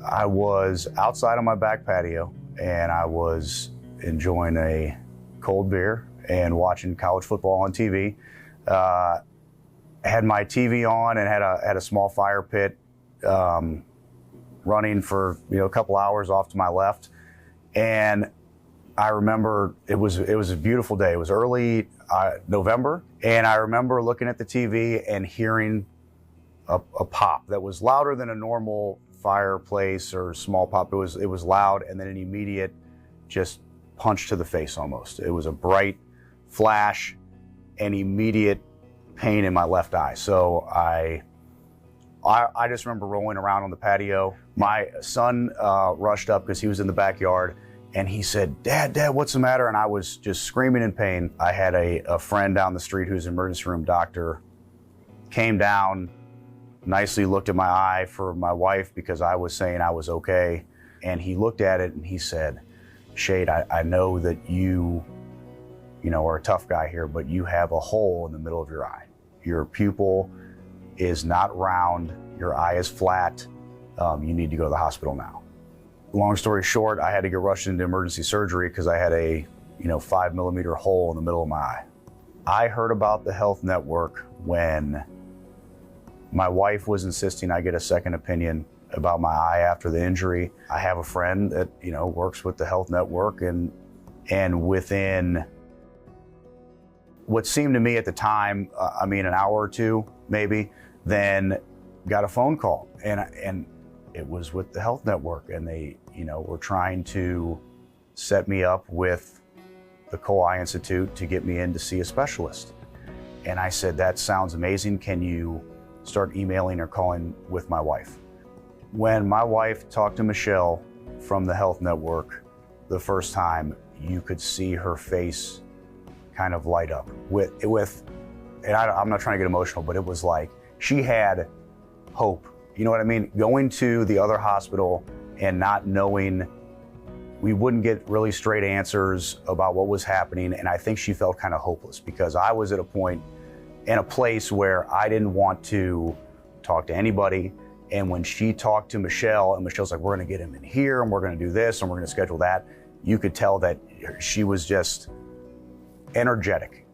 I was outside on my back patio and I was enjoying a cold beer and watching college football on TV. Had my TV on and had a small fire pit running for a couple hours off to my left. And I remember it was a beautiful day. It was early November, and I remember looking at the TV and hearing a pop that was louder than a normal fireplace or small pop. It was loud, and then an immediate just punch to the face almost. It was a bright flash and immediate pain in my left eye. So I just remember rolling around on the patio. My son rushed up because he was in the backyard, and he said, Dad, what's the matter? And I was just screaming in pain. I had a friend down the street who's an emergency room doctor, came down, nicely looked at my eye for my wife because I was saying I was okay. And he looked at it and he said, Shade, I know that you are a tough guy here, but you have a hole in the middle of your eye. Your pupil is not round, your eye is flat. You need to go to the hospital now. Long story short, I had to get rushed into emergency surgery because I had a 5mm hole in the middle of my eye. I heard about the Health Network when my wife was insisting I get a second opinion about my eye after the injury. I have a friend that works with the Health Network, and within what seemed to me at the time, an hour or two maybe, then got a phone call, and it was with the Health Network, and they were trying to set me up with the Cole Eye Institute to get me in to see a specialist. And I said, that sounds amazing. Can you start emailing or calling with my wife? When my wife talked to Michelle from the Health Network the first time, you could see her face kind of light up with, and I'm not trying to get emotional, but it was like she had hope. You know what I mean? Going to the other hospital and not knowing, we wouldn't get really straight answers about what was happening. And I think she felt kind of hopeless because I was at a point in a place where I didn't want to talk to anybody. And when she talked to Michelle, and Michelle's like, we're going to get him in here and we're going to do this and we're going to schedule that, you could tell that she was just energetic.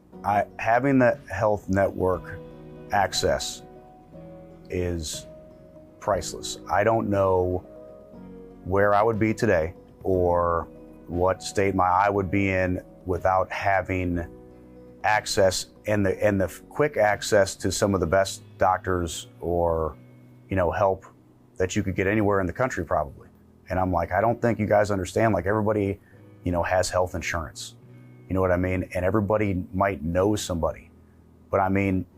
Having the Health Network access is priceless. I don't know where I would be today or what state my eye would be in without having access and the quick access to some of the best doctors or help that you could get anywhere in the country probably. And I'm like, I don't think you guys understand, like everybody has health insurance, you know what I mean? And everybody might know somebody, but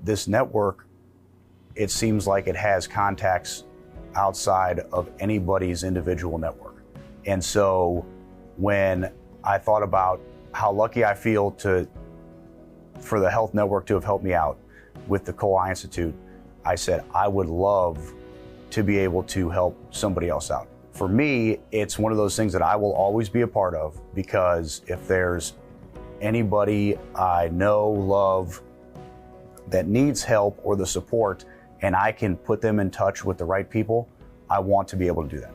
this network, it seems like it has contacts outside of anybody's individual network. And so when I thought about how lucky I feel for the Health Network to have helped me out with the Cole Eye Institute, I said, I would love to be able to help somebody else out. For me, it's one of those things that I will always be a part of, because if there's anybody I know, love, that needs help or the support, and I can put them in touch with the right people, I want to be able to do that.